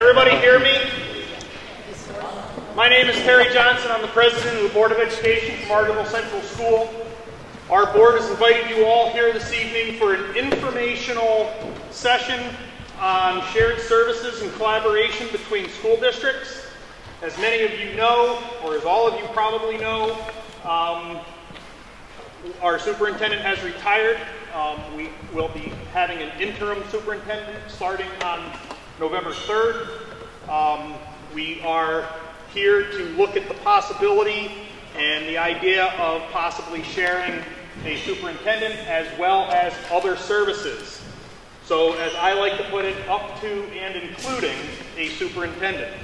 Everybody hear me? My name is Terry Johnson. I'm the president of the Board of Education from Margaretville Central School. Our board has invited you all here this evening for an informational session on shared services and collaboration between school districts. As many of you know, or as all of you probably know, our superintendent has retired. We will be having an interim superintendent starting on November 3rd. We are here to look at the possibility and the idea of possibly sharing a superintendent as well as other services. So, as I like to put it, up to and including a superintendent.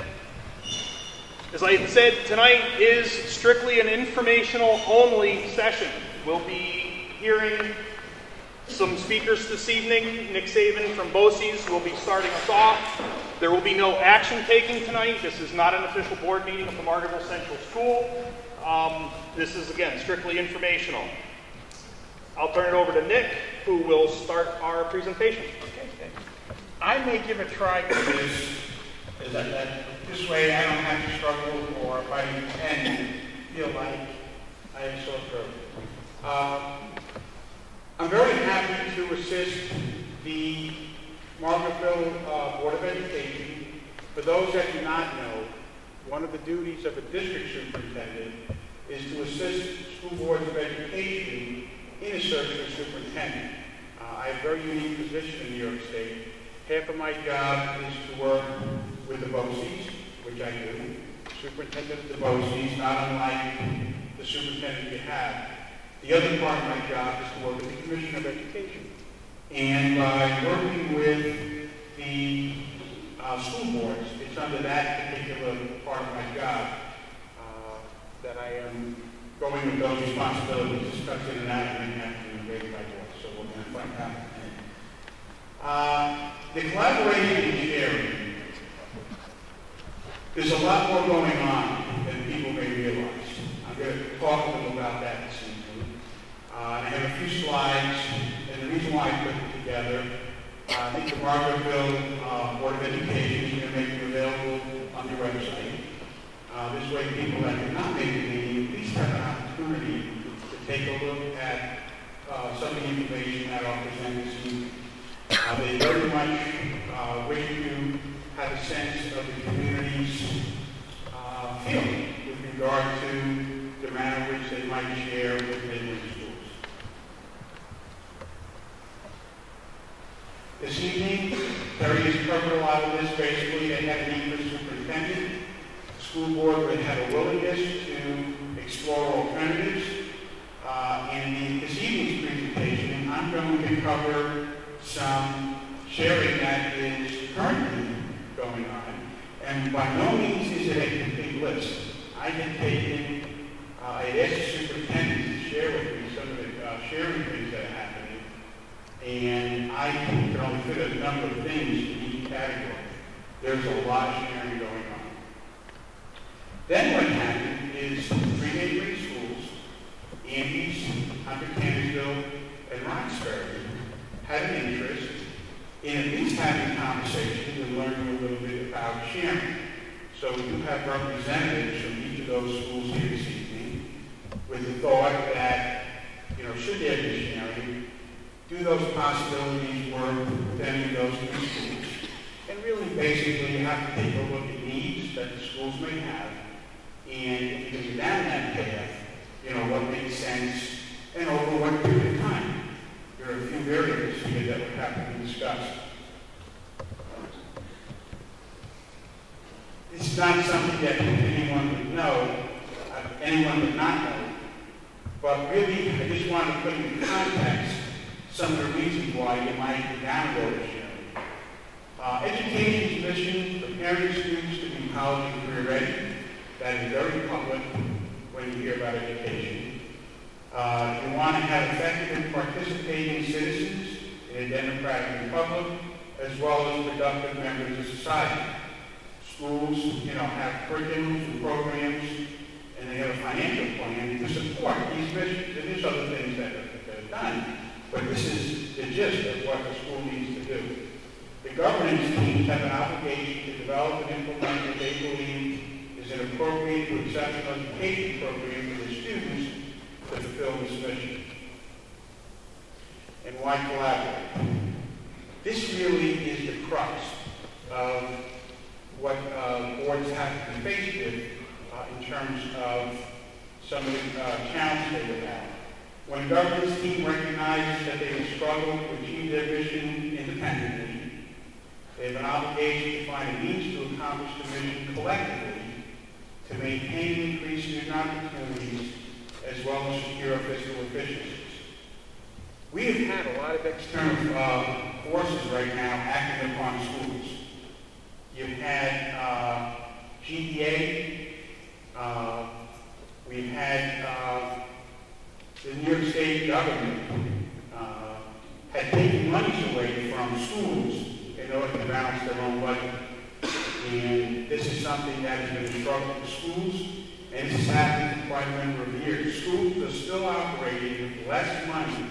As I said, tonight is strictly an informational only session. We'll be hearing some speakers this evening. Nick Saban from BOCES will be starting us off. There will be no action taking tonight. This is not an official board meeting of the Margaretville Central School. This is, again, strictly informational. I'll turn it over to Nick, who will start our presentation. Okay. I may give a try to this. This way I don't have to struggle, or if I can feel like I am sore throat. I'm very happy to assist the Margaretville Board of Education. For those that do not know, one of the duties of a district superintendent is to assist school boards of education in a search for a superintendent. I have a very unique position in New York State. Half of my job is to work with the BOCES, which I do. Superintendent of the BOCES, not unlike the superintendent you have. The other part of my job is to work with the Commission of Education. And by working with the school boards, it's under that particular part of my job that I am going with those responsibilities, especially in that and in the by voice. So we're going to find out in a minute. The collaboration and sharing, there's a lot more going on than people may realize. I'm going to talk a little about that this evening. I have a few slides, and the reason why I put it together, I think the Margaretville Board of Education is going to make it available on your website. This way people that do not make the meeting at least have an opportunity to take a look at some of the information that I'll present this evening. They very much wish to have a sense of the community's feeling with regard to the manner in which they might share within the schools. This evening, Terry has covered a lot of this. Basically, they had an English superintendent. The school board would have a willingness to explore alternatives. In this evening's presentation, I'm going to cover some sharing that is currently going on. And by no means is it a complete list. I had taken, I asked the superintendent to share with me some of the sharing things that are happening, and I can only fit a number of things in each category. There's a lot of sharing going on. Then what happened is 3 neighboring schools, Andes, Hunter Candlesville, and Roxbury, had an interest in at least having conversations and learning a little bit about sharing. So we do have representatives from each of those schools here this evening with the thought that, should there be sharing, do those possibilities work within those 2 schools? And really, basically, you have to take a look at needs that the schools may have, and if you go down that path, what makes sense, and over what period of time. There are a few variables here that would have to be discussed. It's not something that anyone would know, anyone would not know, but really, I just want to put into context some of the reasons why you might be down road sharing. Education's mission, preparing students to be college and career ready. That is very public when you hear about education. You want to have effective and participating citizens in a democratic republic, as well as productive members of society. Schools, have curriculums and programs, and they have a financial plan to support these missions. And there's other things that are done, but this is the gist of what the school needs to do. The governance teams have an obligation to develop and implement what they believe is an appropriate to exceptional education program for the students to fulfill this mission. And why collaborate? This really is the crux of what boards have to be faced with in terms of some of the challenges they would have. When a governance team recognizes that they will struggle to achieve their mission independently, they have an obligation to find a means to accomplish the mission collectively to maintain and increase student opportunities as well as secure fiscal efficiencies. We have had a lot of external forces right now acting upon schools. You've had GPA, we've had the New York State government had taken monies away from schools in order to balance their own budget. And this is something that has been a struggle for schools, and this has happened for quite a number of years. Schools are still operating with less money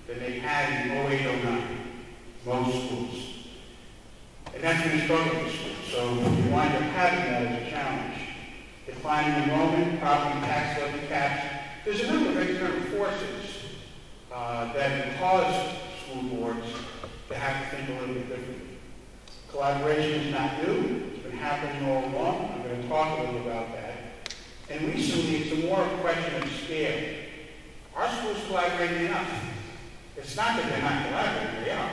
than they had in 08-09, most schools. And that's been a struggle for schools, so you wind up having that as a challenge. Declining enrollment, property tax levy caps. There's a number of external forces that cause school boards to have to think a little bit differently. Collaboration is not new. It's been happening all along. I'm going to talk a little about that. And recently, it's more a question of scale. Are schools collaborating enough? It's not that they're not collaborating, they are.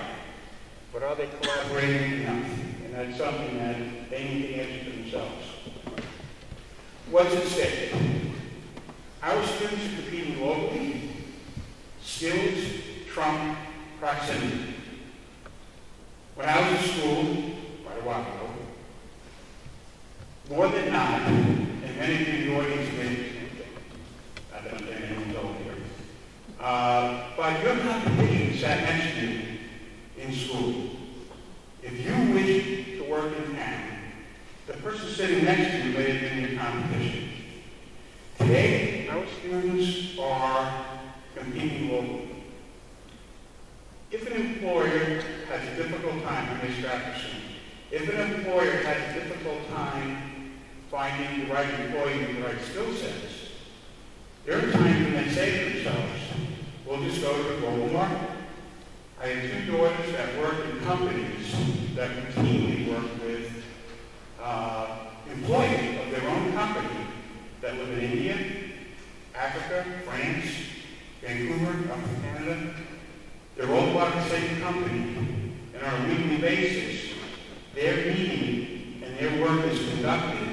But are they collaborating enough? And that's something that they need to answer to themselves. What's at stake? Our students are competing globally. Skills trump proximity. When I was in school, quite a while ago, more than not, and many of you in the audience may be, I don't think anyone's over here, but your competition sat next to you in school. If you wish to work in town, the person sitting next to you may have been your competition. Today, our students are competing globally. If an employer has a difficult time, I may strap this in. If an employer has a difficult time finding the right employee with the right skill sets, there are times when they say to themselves, we'll just go to the global market. I have two daughters that work in companies that routinely work with employees of their own company that live in India, Africa, France, Vancouver, up in Canada. They're all part of the same company, and on a weekly basis, their meeting and their work is conducted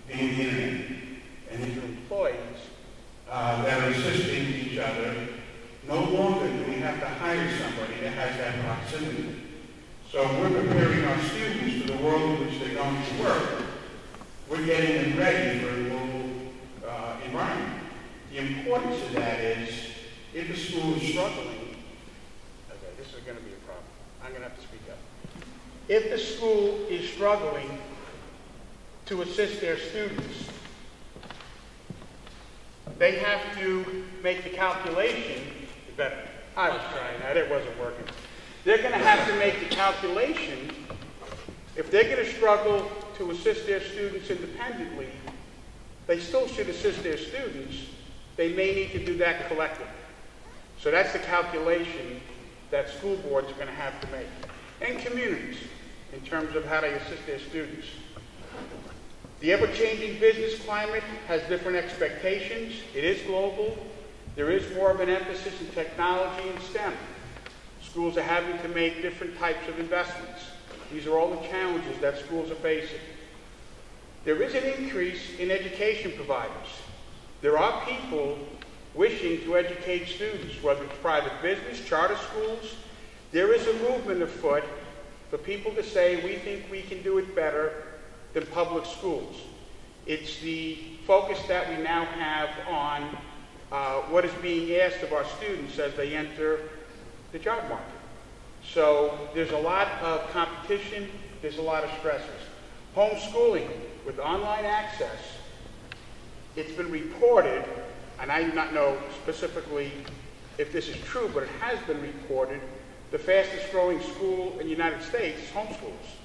via the internet. And these are employees that are assisting each other. No longer do we have to hire somebody that has that proximity. So we're preparing our students for the world in which they're going to work. We're getting them ready for a global environment. The importance of that is, if a school is struggling, this is going to be a problem. I'm going to have to speak up. If the school is struggling to assist their students, they have to make the calculation. I was trying that. It wasn't working. They're going to have to make the calculation. If they're going to struggle to assist their students independently, they still should assist their students. They may need to do that collectively. So that's the calculation that school boards are going to have to make, and communities, in terms of how they assist their students. The ever-changing business climate has different expectations. It is global. There is more of an emphasis in technology and STEM. Schools are having to make different types of investments. These are all the challenges that schools are facing. There is an increase in education providers. There are people wishing to educate students, whether it's private business, charter schools. There is a movement afoot for people to say, we think we can do it better than public schools. It's the focus that we now have on what is being asked of our students as they enter the job market. So there's a lot of competition, there's a lot of stressors. Homeschooling with online access, it's been reported, and I do not know specifically if this is true, but it has been reported the fastest growing school in the United States is homeschools.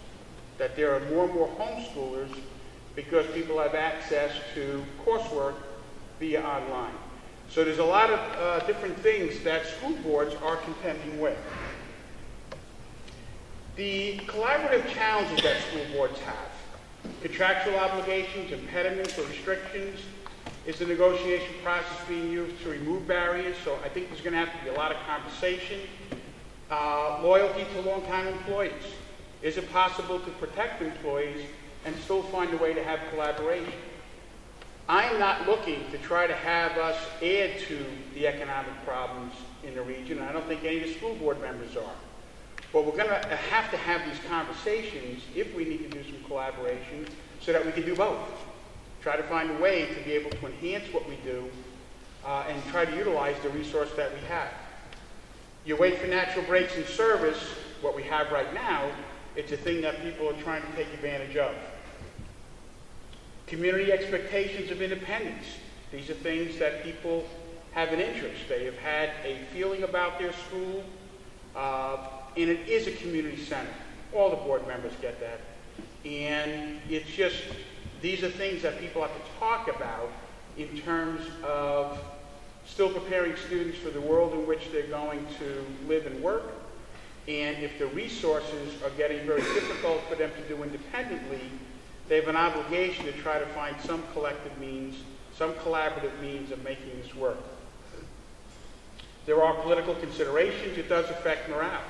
That there are more and more homeschoolers because people have access to coursework via online. So there's a lot of different things that school boards are contending with. The collaborative challenges that school boards have, contractual obligations, impediments, or restrictions, is the negotiation process being used to remove barriers? So I think there's going to have to be a lot of conversation. Loyalty to longtime employees. Is it possible to protect employees and still find a way to have collaboration? I am not looking to try to have us add to the economic problems in the region. I don't think any of the school board members are. But we're going to have these conversations if we need to do some collaboration so that we can do both. Try to find a way to be able to enhance what we do and try to utilize the resource that we have. You wait for natural breaks in service, what we have right now, it's a thing that people are trying to take advantage of. Community expectations of independence. These are things that people have an interest. They have had a feeling about their school, and it is a community center. All the board members get that. And it's just, these are things that people have to talk about in terms of still preparing students for the world in which they're going to live and work. And if the resources are getting very difficult for them to do independently, they have an obligation to try to find some collective means, some collaborative means of making this work. There are political considerations. It does affect morale.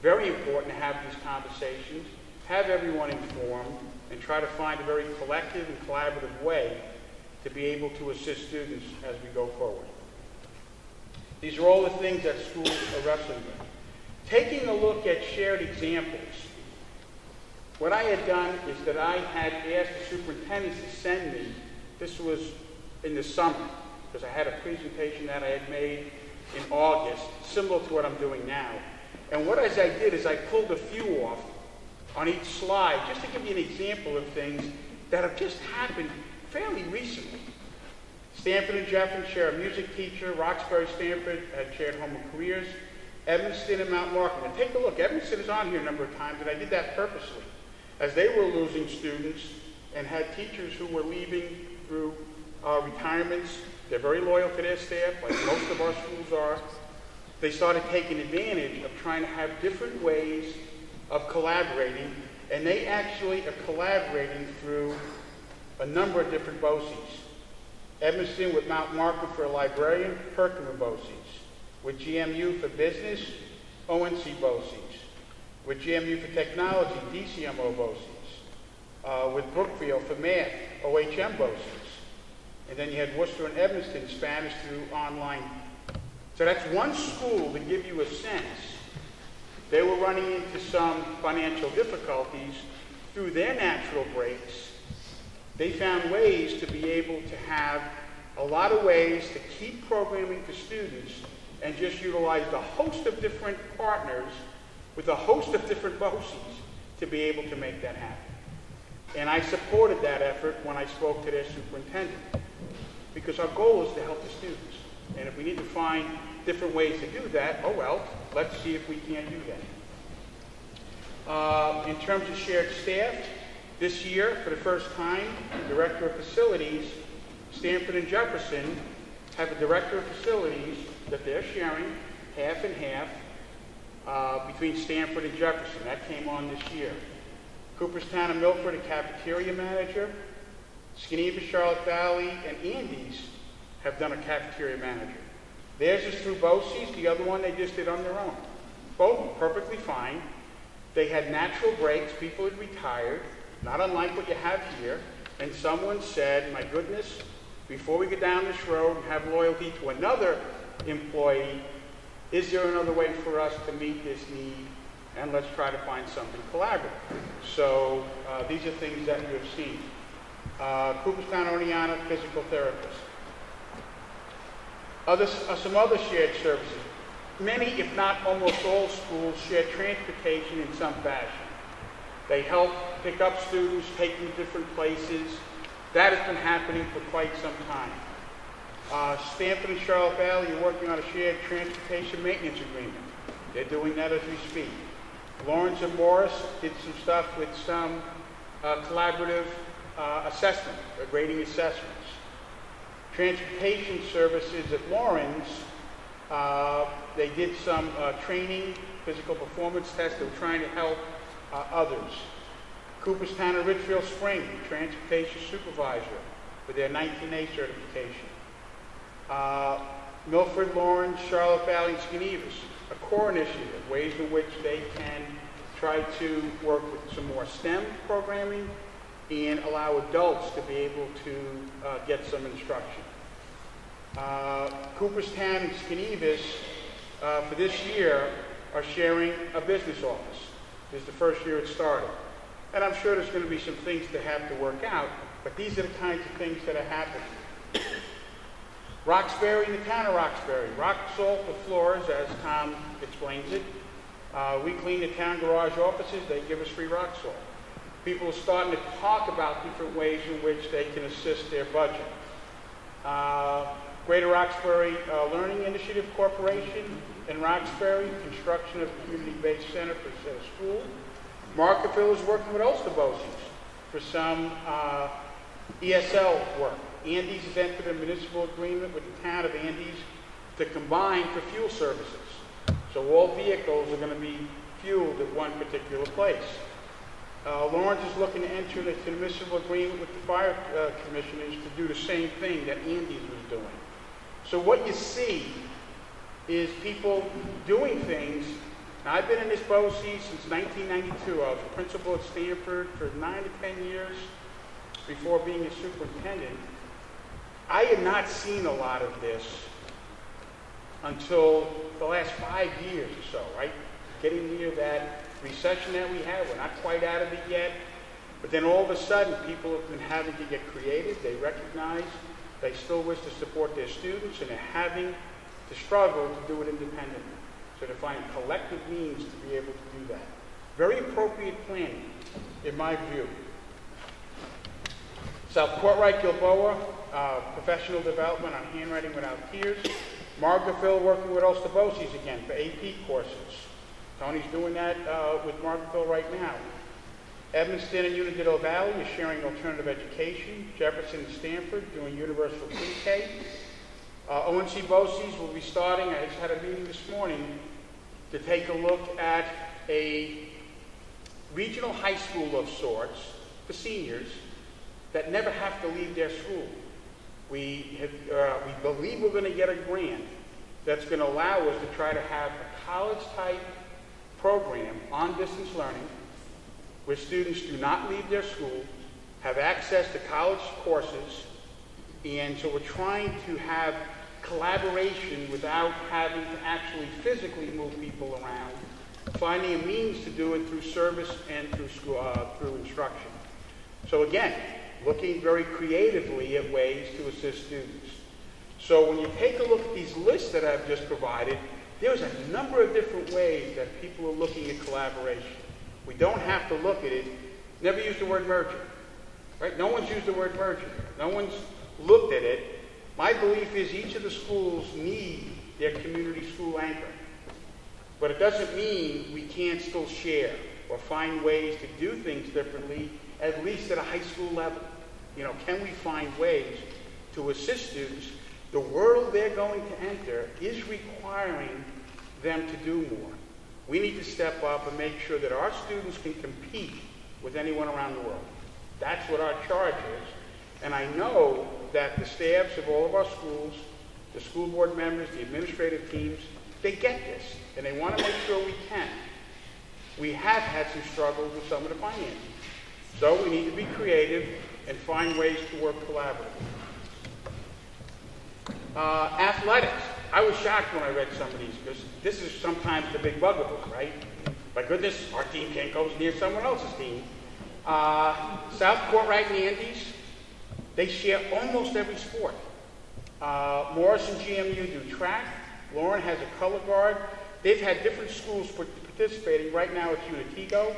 Very important to have these conversations, have everyone informed, and try to find a very collective and collaborative way to be able to assist students as we go forward. These are all the things that schools are wrestling with. Taking a look at shared examples, what I had done is that I had asked the superintendents to send me, this was in the summer, because I had a presentation that I had made in August, similar to what I'm doing now. And what I did is I pulled a few off on each slide, just to give you an example of things that have just happened fairly recently. Stanford and Jefferson share a music teacher. Roxbury, Stanford had shared home and careers. Evanston and Mount Markham. And take a look, Evanston is on here a number of times, and I did that purposely. As they were losing students and had teachers who were leaving through retirements, they're very loyal to their staff, like most of our schools are. They started taking advantage of trying to have different ways of collaborating, and they actually are collaborating through a number of different BOCES. Evanston with Mount Markham for a librarian, Perkins with BOCES. With GMU for business, ONC BOCES. With GMU for technology, DCMO BOCES. With Brookfield for math, OHM BOCES. And then you had Worcester and Evanston, Spanish through online. So that's one school to give you a sense. They were running into some financial difficulties through their natural breaks. They found ways to be able to have a lot of ways to keep programming for students and just utilize a host of different partners with a host of different BOCES to be able to make that happen. And I supported that effort when I spoke to their superintendent, because our goal is to help the students. And if we need to find different ways to do that, oh well, let's see if we can't do that. In terms of shared staff, this year, for the first time, the Director of Facilities, Stanford and Jefferson, have a Director of Facilities that they're sharing half and half between Stanford and Jefferson. That came on this year. Cooperstown and Milford, a cafeteria manager. Geneva, Charlotte Valley, and Andes have done a cafeteria manager. Theirs is through BOCES. The other one they just did on their own. Both perfectly fine. They had natural breaks. People had retired, not unlike what you have here. And someone said, my goodness, before we go down this road and have loyalty to another employee, is there another way for us to meet this need? And let's try to find something collaborative. So these are things that you have seen. Cooperstown, Oneonta, physical therapist. Some other shared services. Many, if not almost all schools, share transportation in some fashion. They help pick up students, take them to different places. That has been happening for quite some time. Stanford and Charlotte Valley are working on a shared transportation maintenance agreement. They're doing that as we speak. Lawrence and Morris did some stuff with some collaborative assessment, grading assessments. Transportation services at Lawrence, they did some training, physical performance tests. They were trying to help others. Cooperstown and Richfield Spring, transportation supervisor for their 19A certification. Milford, Lawrence, Charlotte Valley, and Skenevis, a core initiative, ways in which they can try to work with some more STEM programming and allow adults to be able to get some instruction. Cooperstown and Skenevis, for this year, are sharing a business office. This is the first year it started. And I'm sure there's going to be some things to have to work out, but these are the kinds of things that are happening. Roxbury, the town of Roxbury. Rock salt the floors, as Tom explains it. We clean the town garage offices, they give us free rock salt. People are starting to talk about different ways in which they can assist their budget. Greater Roxbury Learning Initiative Corporation in Roxbury, construction of a community-based center for school. Markettville is working with Ulster BOCES for some ESL work. Andes has entered a municipal agreement with the town of Andes to combine for fuel services. So all vehicles are going to be fueled at one particular place. Lawrence is looking to enter into a municipal agreement with the fire commissioners to do the same thing that Andes was doing. So what you see is people doing things. Now, I've been in this BOCES since 1992. I was a principal at Stanford for 9 to 10 years before being a superintendent. I had not seen a lot of this until the last 5 years or so, right? Getting near that recession that we had. We're not quite out of it yet. But then all of a sudden, people have been having to get creative. They recognize they still wish to support their students, and they're having to struggle to do it independently. So to find collective means to be able to do that. Very appropriate planning, in my view. South Courtright, Gilboa, professional development on handwriting without tears. Margaretville working with Ulster BOCES again for AP courses. Tony's doing that with Margaretville right now. Evanston and Unadilla Valley is sharing alternative education. Jefferson and Stanford doing universal pre-K. ONC BOCES will be starting, I just had a meeting this morning, to take a look at a regional high school of sorts for seniors that never have to leave their school. We believe we're going to get a grant that's going to allow us to try to have a college-type program on distance learning where students do not leave their school, have access to college courses, and so we're trying to have collaboration without having to actually physically move people around, finding a means to do it through service and through school, through instruction. So again, looking very creatively at ways to assist students. So when you take a look at these lists that I've just provided, there's a number of different ways that people are looking at collaboration. We don't have to look at it. Never use the word merger, right? No one's used the word merger. No one's looked at it. My belief is each of the schools need their community school anchor. But it doesn't mean we can't still share or find ways to do things differently, at least at a high school level. You know, can we find ways to assist students? The world they're going to enter is requiring them to do more. We need to step up and make sure that our students can compete with anyone around the world. That's what our charge is. And I know that the staffs of all of our schools, the school board members, the administrative teams, they get this, and they want to make sure we can. We have had some struggles with some of the finances. So we need to be creative and find ways to work collaboratively. Athletics. I was shocked when I read some of these, because this is sometimes the big bugaboo, right? My goodness, our team can't go near someone else's team. South Courtright and Andes, they share almost every sport. Morris and GMU do track. Lauren has a color guard. They've had different schools participating. Right now it's Unitigo.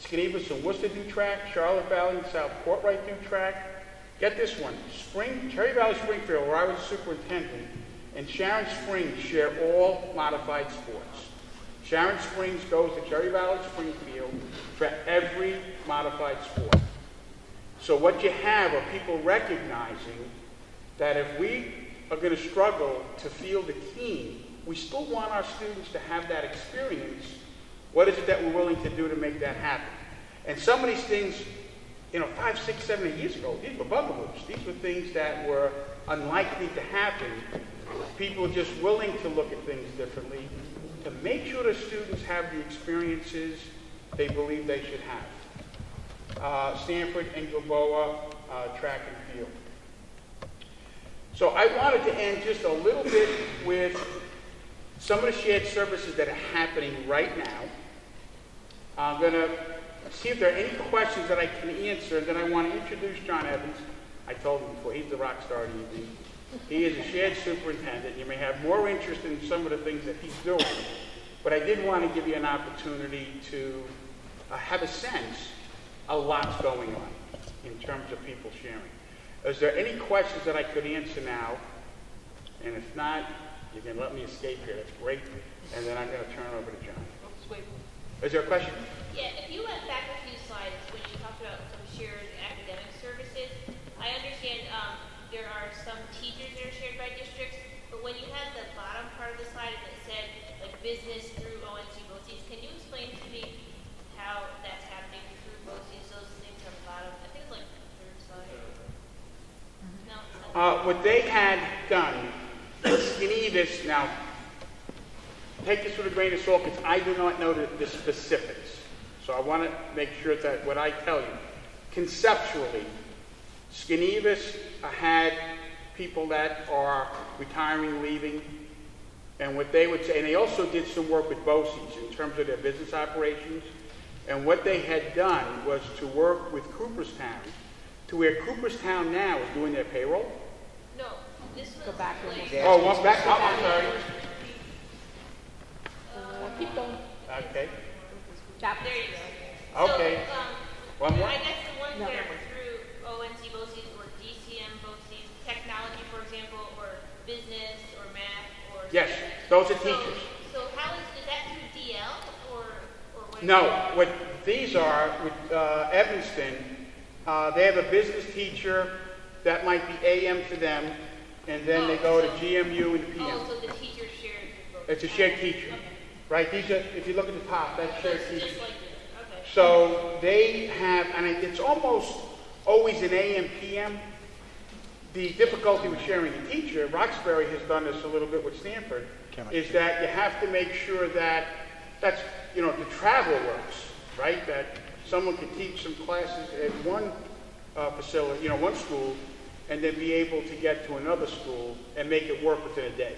Skenevis and Worcester do track. Charlotte Valley and South Courtright do track. Get this one. Cherry Valley Springfield, where I was superintendent, and Sharon Springs share all modified sports. Sharon Springs goes to Cherry Valley Springfield for every modified sport. So what you have are people recognizing that if we are going to struggle to field a team, we still want our students to have that experience. What is it that we're willing to do to make that happen? And some of these things, 5, 6, 7, 8 years ago, these were bugaboos. These were things that were unlikely to happen. People just willing to look at things differently, to make sure the students have the experiences they believe they should have. Stanford and Gilboa, track and field. So I wanted to end just a little bit with some of the shared services that are happening right now. I'm going to see if there are any questions that I can answer, and then I want to introduce John Evans. I told him before, he's the rock star of the evening. He is a shared superintendent. You may have more interest in some of the things that he's doing, but I did want to give you an opportunity to have a sense a lot's going on in terms of people sharing. Is there any questions that I could answer now? And if not, you can let me escape here. That's great. And then I'm going to turn it over to John. Is there a question? Yeah, if you went back a few slides when you talked about some shared academic services, I understand there are some teachers that are shared by districts, but when you had the bottom part of the slide and it said like business through ONC BOCES, can you explain to me how that's happening through BOCES, those things on the bottom? I think it's like the third slide. No, it's not. What they had done, Skinny-Vis, now, take this with a grain of salt because I do not know the specifics. So I want to make sure that what I tell you, conceptually, Skinny-Vis had people that are retiring, leaving, and what they would say, and they also did some work with BOCES in terms of their business operations, and what they had done was to work with Cooperstown to where Cooperstown now is doing their payroll. No, this was Go back one like, more. Oh, one back, oh, I'm sorry. Keep going. Okay, That there you go. okay. So, One more? I guess the ones No. that are through ONC BOCES or DCM BOCES, technology, for example, or business or math or Yes, those are teachers. So how is that through DL or what? No, what these are, with Evanston, they have a business teacher that might be AM for them, and then they go to GMU and PM. Oh, so the teacher shared both. It's a shared teacher, Okay. right? These are, if you look at the top, that's So shared it's teacher. just like this. Okay. So they have, and it's almost always an AM, PM. The difficulty with sharing a teacher, Roxbury has done this a little bit with Stanford, is that you have to make sure that that's, the travel works, right? That someone can teach some classes at one facility, one school, and then be able to get to another school and make it work within a day.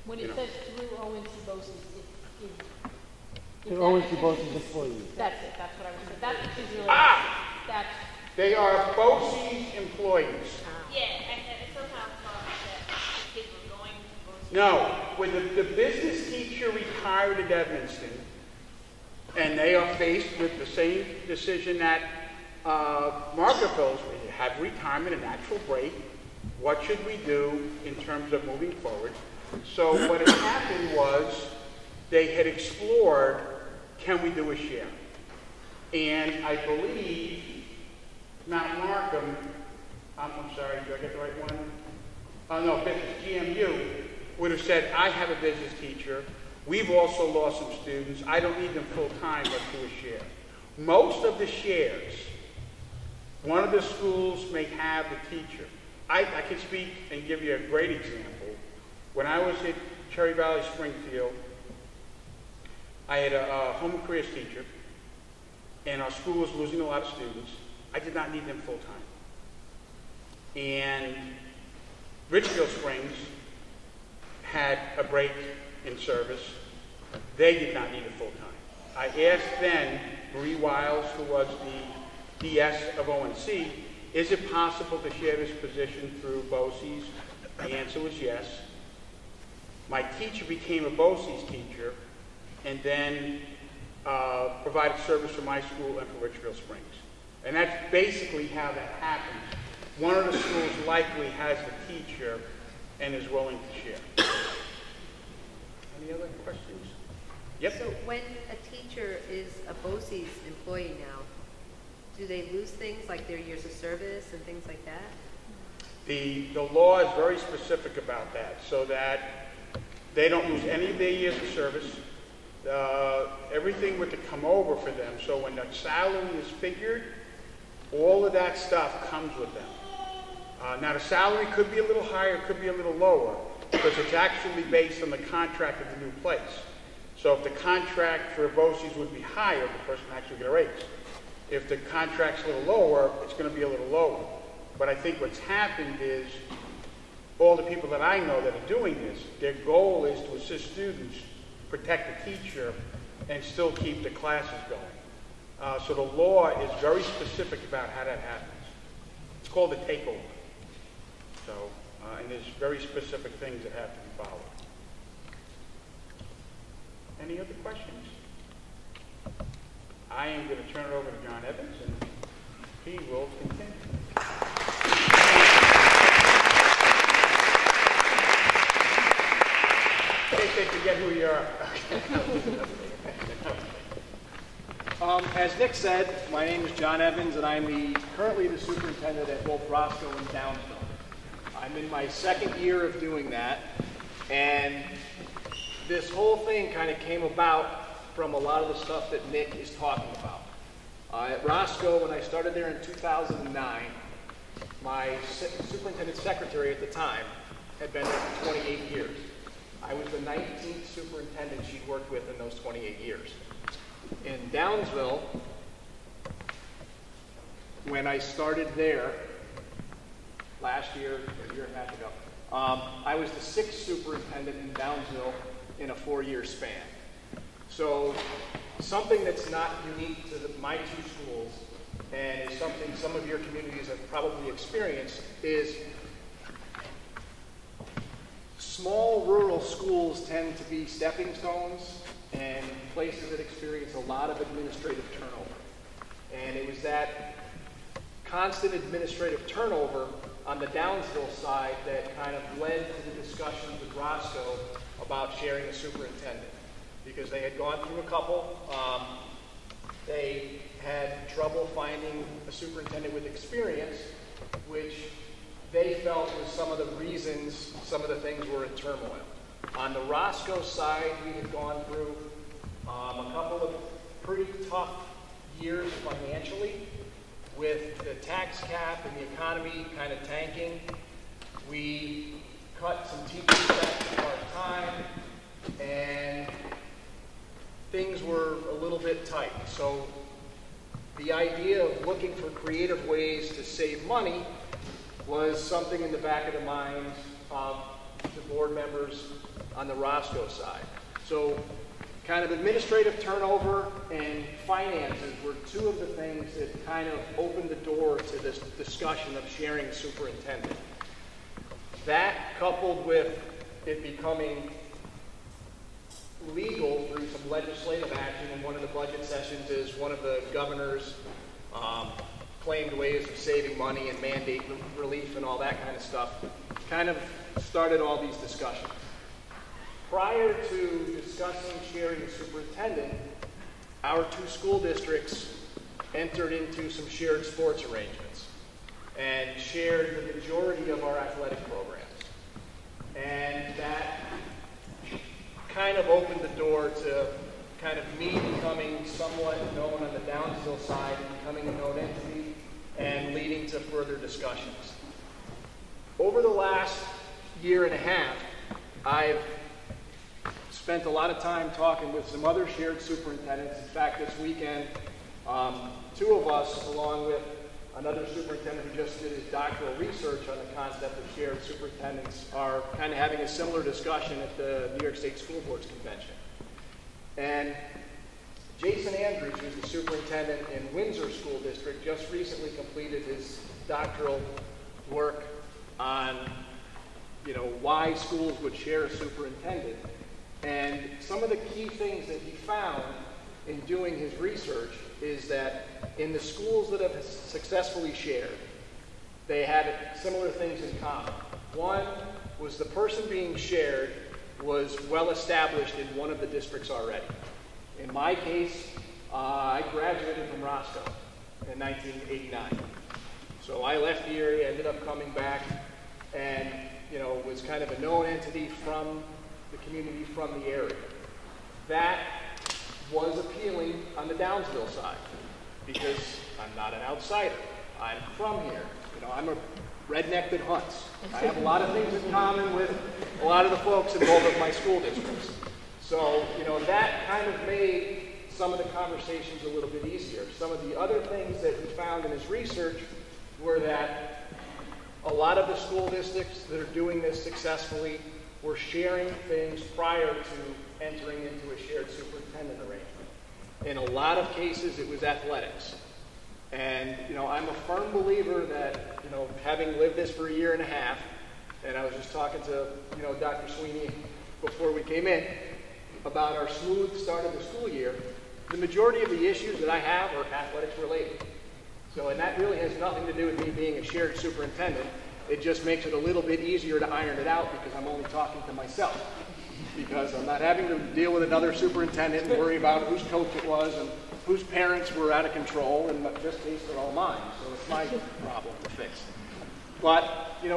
When it says through ONC BOCES, They're always the BOCES employees. That's it, that's what I was saying. That's usually, that's, They are BOCES employees. Yeah, I somehow thought that the kids were going to BOCES. No, when the business teacher retired at Evanston, and they are faced with the same decision that Margaretville's, we have retirement, a natural break. What should we do in terms of moving forward? So what had happened was they had explored, can we do a share? And I believe Mount Markham, I'm sorry, did I get the right one? No, business, GMU, would have said, I have a business teacher. We've also lost some students. I don't need them full time, let's do a share. Most of the shares, one of the schools may have the teacher. I can speak and give you a great example. When I was at Cherry Valley Springfield, I had a home and careers teacher, and our school was losing a lot of students. I did not need them full time. And Richfield Springs had a break in service. They did not need it full time. I asked then Marie Wiles, who was the DS of ONC, is it possible to share this position through BOCES? The answer was yes. My teacher became a BOCES teacher and then provided service for my school and for Richfield Springs. And that's basically how that happens. One of the schools likely has the teacher and is willing to share. Any other questions? Yep. So when a teacher is a BOCES employee now, do they lose things like their years of service and things like that? The law is very specific about that, so that they don't lose any of their years of service. Everything would to come over for them. So when the salary is figured, all of that stuff comes with them. Now the salary could be a little higher, could be a little lower, because it's actually based on the contract of the new place. So if the contract for BOCES would be higher, the person actually get a raise. If the contract's a little lower, it's going to be a little lower. But I think what's happened is all the people that I know that are doing this, their goal is to assist students, protect the teacher, and still keep the classes going. So the law is very specific about how that happens. It's called a takeover. So, and there's very specific things that have to be followed. Any other questions? I am going to turn it over to John Evans, and he will continue. In case they forget who you are. As Nick said, my name is John Evans, and I'm currently the superintendent at both Roscoe and Downsville. I'm in my second year of doing that, and this whole thing kind of came about from a lot of the stuff that Nick is talking about. At Roscoe, when I started there in 2009, my superintendent secretary at the time had been there for 28 years. I was the 19th superintendent she'd worked with in those 28 years. In Downsville, when I started there last year, a year and a half ago, I was the 6th superintendent in Downsville in a 4-year span. So something that's not unique to my two schools, and is something some of your communities have probably experienced, is small rural schools tend to be stepping stones and places that experience a lot of administrative turnover. And it was that constant administrative turnover on the Downsville side that kind of led to the discussions with Roscoe about sharing a superintendent. Because they had gone through a couple. They had trouble finding a superintendent with experience, which they felt was some of the reasons some of the things were in turmoil. On the Roscoe side, we had gone through a couple of pretty tough years financially, with the tax cap and the economy kind of tanking. We cut some teachers back to part-time, and things were a little bit tight. So the idea of looking for creative ways to save money was something in the back of the minds of the board members on the Roscoe side. So kind of administrative turnover and finances were two of the things that kind of opened the door to this discussion of sharing a superintendent. That, coupled with it becoming legal through some legislative action in one of the budget sessions, is one of the governor's claimed ways of saving money and mandate relief and all that kind of stuff, kind of started all these discussions. Prior to discussing sharing a superintendent, our two school districts entered into some shared sports arrangements and shared the majority of our athletic programs. And that kind of opened the door to kind of me becoming somewhat known on the Downsville side and becoming a known entity and leading to further discussions. Over the last year and a half, I've spent a lot of time talking with some other shared superintendents. In fact, this weekend, two of us, along with another superintendent who just did his doctoral research on the concept of shared superintendents, are kind of having a similar discussion at the New York State School Boards Convention. And Jason Andrews, who's the superintendent in Windsor School District, just recently completed his doctoral work on, why schools would share a superintendent. And some of the key things that he found in doing his research is that in the schools that have successfully shared, they had similar things in common. One was the person being shared was well established in one of the districts already. In my case, I graduated from Roscoe in 1989. So I left the area, ended up coming back, and was kind of a known entity from the community, from the area. That was appealing on the Downsville side because I'm not an outsider. I'm from here. I'm a redneck that hunts. I have a lot of things in common with a lot of the folks in both of my school districts. So, that kind of made some of the conversations a little bit easier. Some of the other things that he found in his research were that a lot of the school districts that are doing this successfully were sharing things prior to entering into a shared superintendent arrangement. In a lot of cases, it was athletics. And, I'm a firm believer that, having lived this for a year and a half, and I was just talking to, Dr. Sweeney before we came in about our smooth start of the school year, the majority of the issues that I have are athletics related. So, and that really has nothing to do with me being a shared superintendent. It just makes it a little bit easier to iron it out because I'm only talking to myself. Because I'm not having to deal with another superintendent and worry about whose coach it was and whose parents were out of control, and in this case, they're all mine. So it's my problem to fix. But,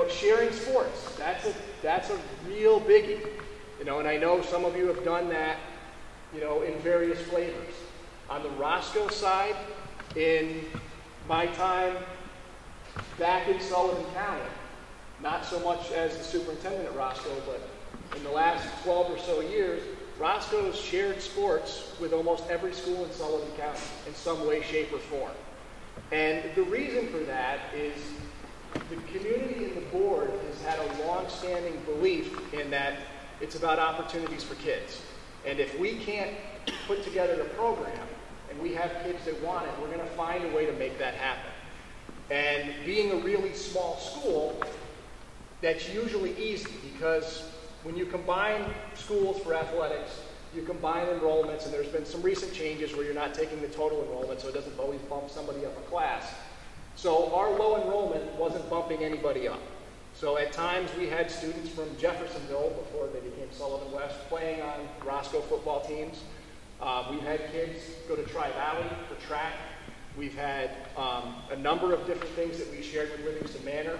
sharing sports, that's a real biggie. And I know some of you have done that, in various flavors. On the Roscoe side, in my time back in Sullivan County, not so much as the superintendent at Roscoe, but in the last 12 or so years, Roscoe's shared sports with almost every school in Sullivan County in some way, shape, or form. And the reason for that is the community and the board has had a long-standing belief in that it's about opportunities for kids. And if we can't put together a program and we have kids that want it, we're going to find a way to make that happen. And being a really small school, that's usually easy because when you combine schools for athletics, you combine enrollments, and there's been some recent changes where you're not taking the total enrollment, so it doesn't always bump somebody up a class. So our low enrollment wasn't bumping anybody up. So at times we had students from Jeffersonville, before they became Sullivan West, playing on Roscoe football teams. We've had kids go to Tri-Valley for track. We've had a number of different things that we shared with Livingston Manor.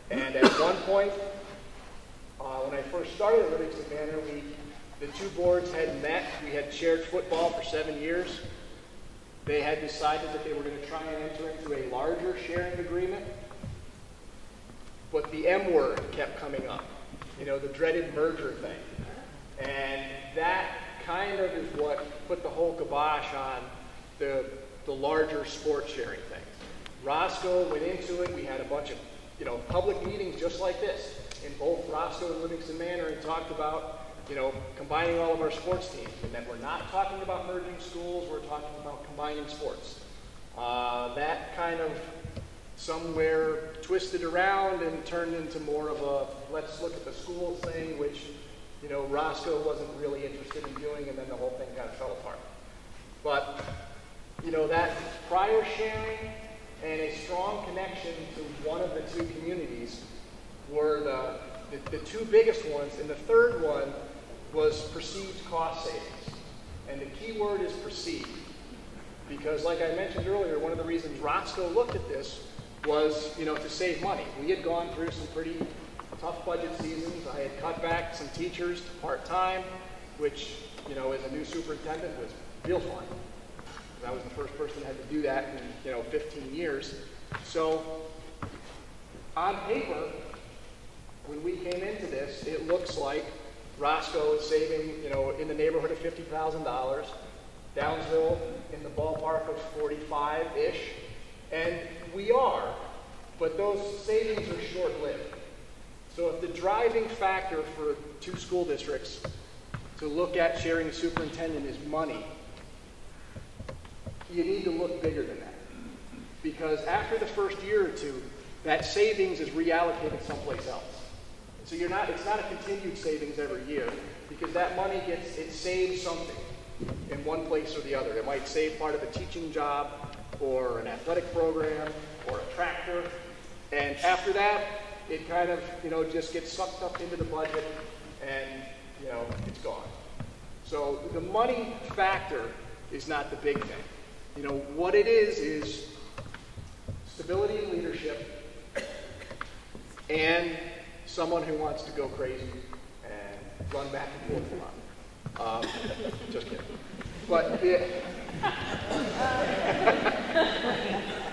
And at one point, when I first started at Livingston Manor, the two boards had met. We had shared football for 7 years. They had decided that they were going to try and enter into a larger sharing agreement. But the M word kept coming up, the dreaded merger thing. And that kind of is what put the whole kibosh on the larger sports sharing thing. Roscoe went into it. We had a bunch of public meetings just like this in both Roscoe and Livingston Manor, and talked about combining all of our sports teams, and that we're not talking about merging schools, we're talking about combining sports. That kind of somewhere twisted around and turned into more of a let's look at the schools thing, which Roscoe wasn't really interested in doing, and then the whole thing kind of fell apart. But that prior sharing and a strong connection to one of the two communities were the two biggest ones, and the third one was perceived cost savings. And the key word is perceived. Because like I mentioned earlier, one of the reasons Roscoe looked at this was, to save money. We had gone through some pretty tough budget seasons. I had cut back some teachers to part-time, which, as a new superintendent was real fun. I was the first person that had to do that in, 15 years. So on paper, when we came into this, it looks like Roscoe is saving, in the neighborhood of $50,000, Downsville in the ballpark of 45-ish, and we are, but those savings are short-lived. So if the driving factor for two school districts to look at sharing a superintendent is money, you need to look bigger than that. Because after the first year or two, that savings is reallocated someplace else. So it's not a continued savings every year, because that money it saves something in one place or the other. It might save part of a teaching job, or an athletic program, or a tractor, and after that, it kind of, just gets sucked up into the budget, and, you know, it's gone. So the money factor is not the big thing. You know, what it is stability and leadership and someone who wants to go crazy and run back and forth a lot. Just kidding. But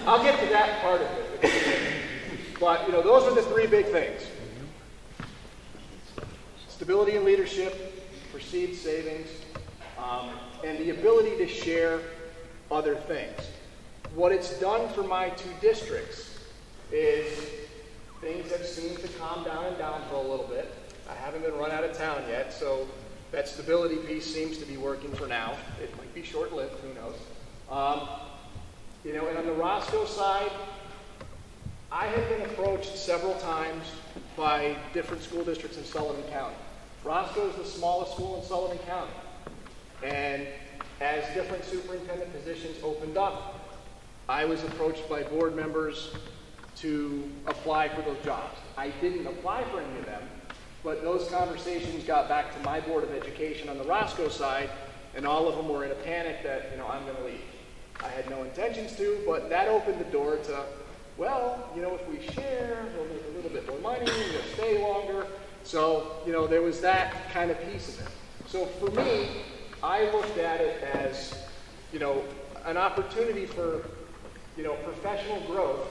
I'll get to that part of it. But, you know, those are the three big things. Stability and leadership, perceived savings, and the ability to share other things. What it's done for my two districts is things have seemed to calm down and downhill a little bit. I haven't been run out of town yet, so that stability piece seems to be working for now. It might be short-lived, who knows. You know, and on the Roscoe side, I have been approached several times by different school districts in Sullivan County. Roscoe is the smallest school in Sullivan County. And as different superintendent positions opened up, I was approached by board members to apply for those jobs. I didn't apply for any of them, but those conversations got back to my Board of Education on the Roscoe side, and all of them were in a panic that, you know, I'm going to leave. I had no intentions to, but that opened the door to, well, you know, if we share, we'll make a little bit more money, we'll stay longer. So, you know, there was that kind of piece of it. So for me, I looked at it as, you know, an opportunity for, you know, professional growth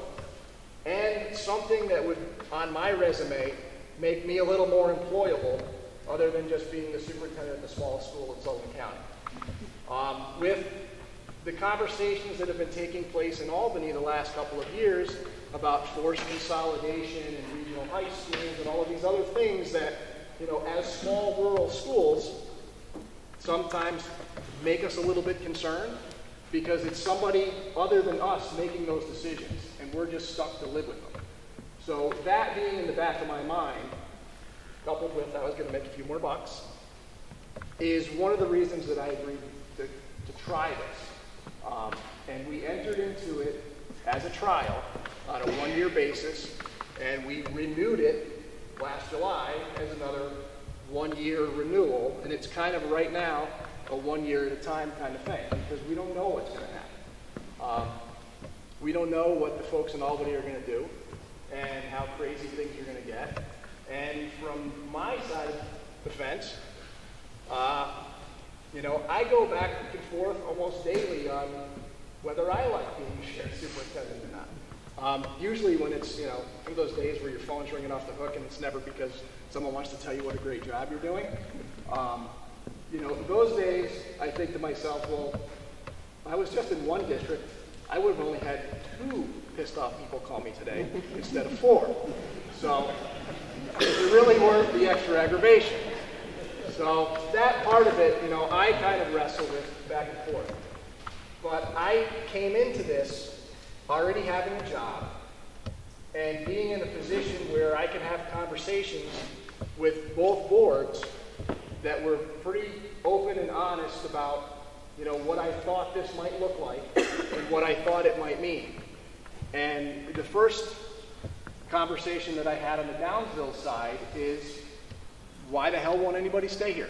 and something that would, on my resume, make me a little more employable other than just being the superintendent of the smallest school in Sullivan County. With the conversations that have been taking place in Albany the last couple of years about forced consolidation and regional high schools and all of these other things that, you know, as small rural schools sometimes make us a little bit concerned because it's somebody other than us making those decisions and we're just stuck to live with them. So that being in the back of my mind, coupled with I was going to make a few more bucks, is one of the reasons that I agreed to try this. And we entered into it as a trial on a one-year basis, and we renewed it last July as another one-year renewal, and it's kind of right now a one-year at a time kind of thing, because we don't know what's going to happen. We don't know what the folks in Albany are going to do and how crazy things are going to get. And from my side of the fence, you know, I go back and forth almost daily on whether I like being shared superintendent or not. Usually when it's, you know, one of those days where your phone's ringing off the hook and it's never because someone wants to tell you what a great job you're doing. You know, those days I think to myself, well, I was just in one district. I would have only had 2 pissed off people call me today instead of 4. So is it really worth the extra aggravation? So that part of it, you know, I kind of wrestle with back and forth. But I came into this already having a job and being in a position where I could have conversations with both boards that were pretty open and honest about, you know, what I thought this might look like and what I thought it might mean. And the first conversation that I had on the Downsville side is, why the hell won't anybody stay here?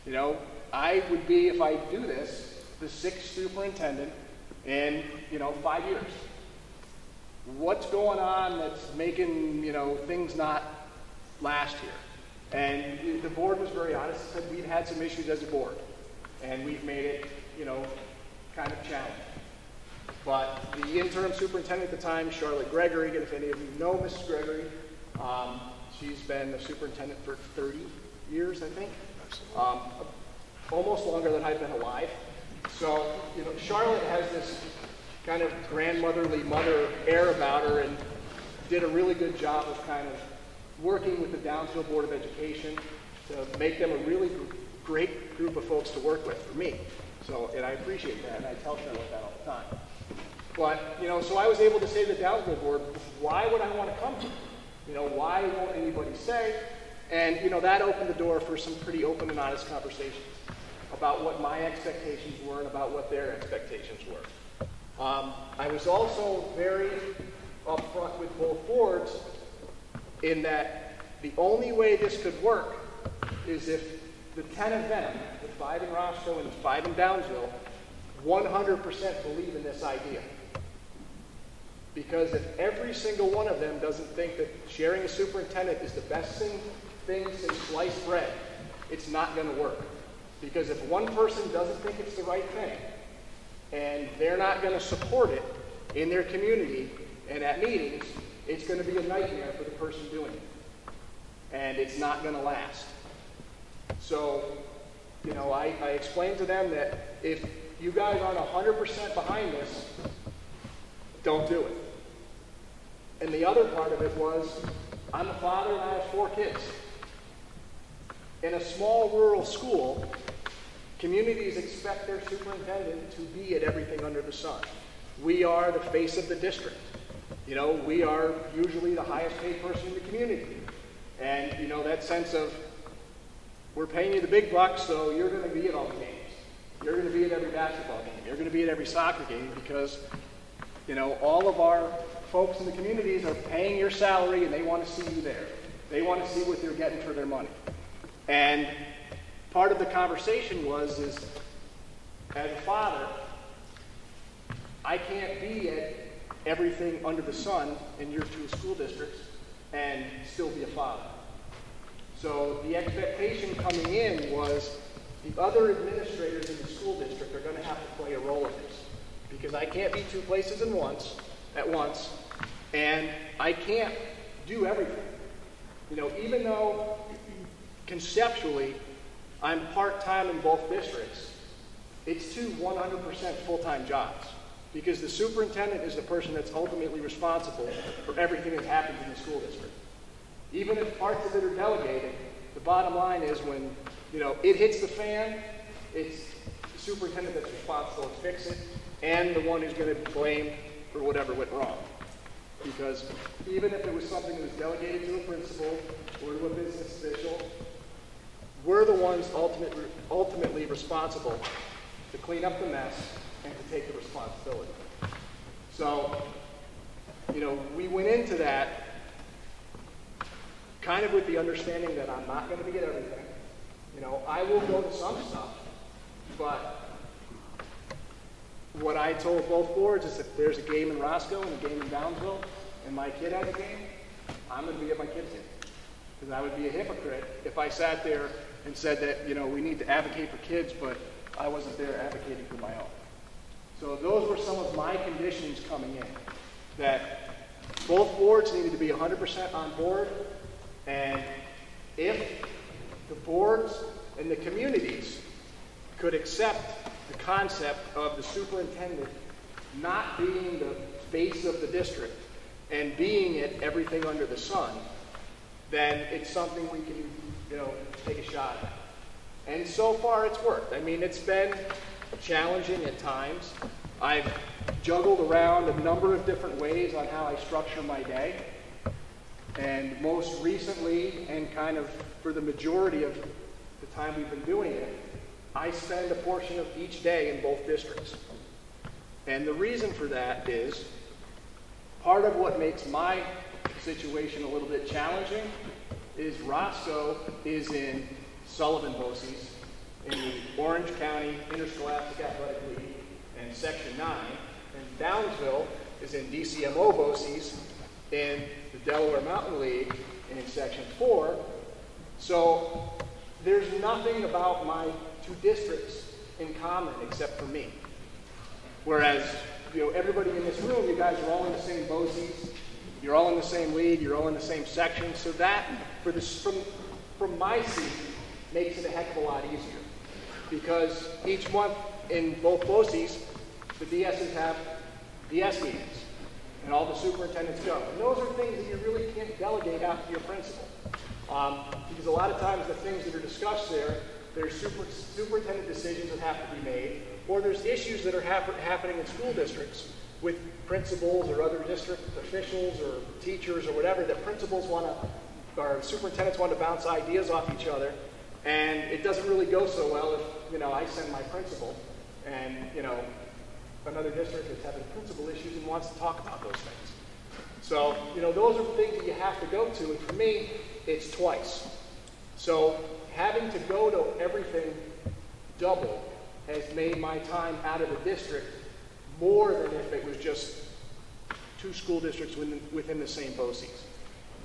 You know, I would be, if I do this, the 6th superintendent in, you know, 5 years. What's going on that's making, you know, things not last here? And the board was very honest and said we've had some issues as a board, and we've made it, you know, kind of challenging. But the interim superintendent at the time, Charlotte Gregory, and if any of you know Mrs. Gregory, she's been the superintendent for 30 years, I think. Almost longer than I've been alive. So, you know, Charlotte has this kind of grandmotherly mother air about her and did a really good job of kind of working with the Downsville Board of Education to make them a really great group of folks to work with for me. So, and I appreciate that, and I tell Charlotte that all the time. But, you know, so I was able to say to the Downsville Board, why would I want to come here? You know, why won't anybody stay? And, you know, that opened the door for some pretty open and honest conversations about what my expectations were and about what their expectations were. I was also very upfront with both boards in that the only way this could work is if the 10 of them, the 5 in Roscoe and the 5 in Downsville, 100% believe in this idea. Because if every single one of them doesn't think that sharing a superintendent is the best thing since sliced bread, it's not going to work. Because if one person doesn't think it's the right thing, and they're not going to support it in their community and at meetings, it's going to be a nightmare for the person doing it. And it's not going to last. So, you know, I explained to them that if you guys aren't 100% behind this, don't do it. And the other part of it was, I'm a father and I have 4 kids. In a small rural school, communities expect their superintendent to be at everything under the sun. We are the face of the district. You know, we are usually the highest paid person in the community. And, you know, that sense of, we're paying you the big bucks, so you're going to be at all the games. You're going to be at every basketball game. You're going to be at every soccer game because, you know, all of our folks in the communities are paying your salary and they want to see you there. They want to see what they're getting for their money. And part of the conversation was, as a father, I can't be at everything under the sun in your 2 school districts and still be a father. So the expectation coming in was the other administrators in the school district are going to have to play a role in this. Because I can't be 2 places at once, and I can't do everything. You know, even though conceptually I'm part-time in both districts, it's 2 100% full-time jobs. Because the superintendent is the person that's ultimately responsible for everything that happens in the school district. Even if parts of it are delegated, the bottom line is when, you know, it hits the fan, it's the superintendent that's responsible to fix it, and the one who's going to be blamed for whatever went wrong. Because even if it was something that was delegated to a principal or to a business official, we're the ones ultimately responsible to clean up the mess and to take the responsibility. So, you know, we went into that kind of with the understanding that I'm not going to be at everything. You know, I will go to some stuff, but what I told both boards is if there's a game in Roscoe and a game in Downsville, and my kid has a game, I'm going to be at my kid's game. Because I would be a hypocrite if I sat there and said that, you know, we need to advocate for kids, but I wasn't there advocating for my own. So those were some of my conditions coming in, that both boards needed to be 100% on board, and if the boards and the communities could accept the concept of the superintendent not being the face of the district and being at everything under the sun, then it's something we can, you know, take a shot at. And so far it's worked. I mean, it's been challenging at times. I've juggled around a number of different ways on how I structure my day. And most recently, and kind of for the majority of the time we've been doing it, I spend a portion of each day in both districts. And the reason for that is, part of what makes my situation a little bit challenging is Roscoe is in Sullivan BOCES in the Orange County Interscholastic Athletic League in Section 9, and Downsville is in DCMO BOCES in the Delaware Mountain League in Section 4. So there's nothing about my 2 districts in common except for me. Whereas, you know, everybody in this room, you guys are all in the same BOCES, you're all in the same league, you're all in the same section, so that, for this, from my seat, makes it a heck of a lot easier. Because each month in both BOCES, the DSs have DS meetings, and all the superintendents go. And those are things that you really can't delegate out to your principal. Because a lot of times the things that are discussed there, there's superintendent decisions that have to be made, or there's issues that are happening in school districts with principals or other district officials or teachers or whatever, that principals want to, or superintendents want to bounce ideas off each other, and it doesn't really go so well if, you know, I send my principal and, you know, another district is having principal issues and wants to talk about those things. So, you know, those are things that you have to go to, and for me, it's twice. So having to go to everything double has made my time out of the district more than if it was just 2 school districts within the same BOCES.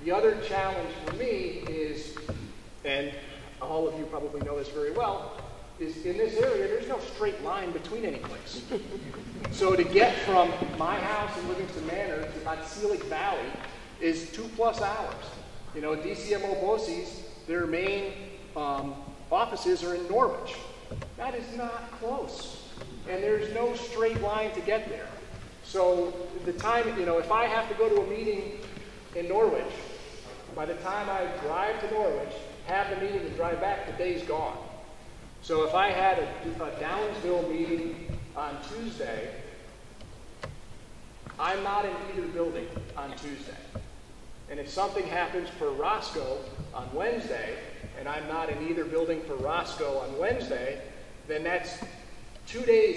The other challenge for me is, and all of you probably know this very well, is in this area, there's no straight line between any place. So to get from my house in Livingston Manor to Otselic Valley is 2+ hours. You know, DCMO BOCES, their main offices are in Norwich. That is not close. And there's no straight line to get there. So the time, you know, if I have to go to a meeting in Norwich, by the time I drive to Norwich, have the meeting and drive back, the day's gone. So if I had a Downsville meeting on Tuesday, I'm not in either building on Tuesday. And if something happens for Roscoe on Wednesday, and I'm not in either building for Roscoe on Wednesday, then that's 2 days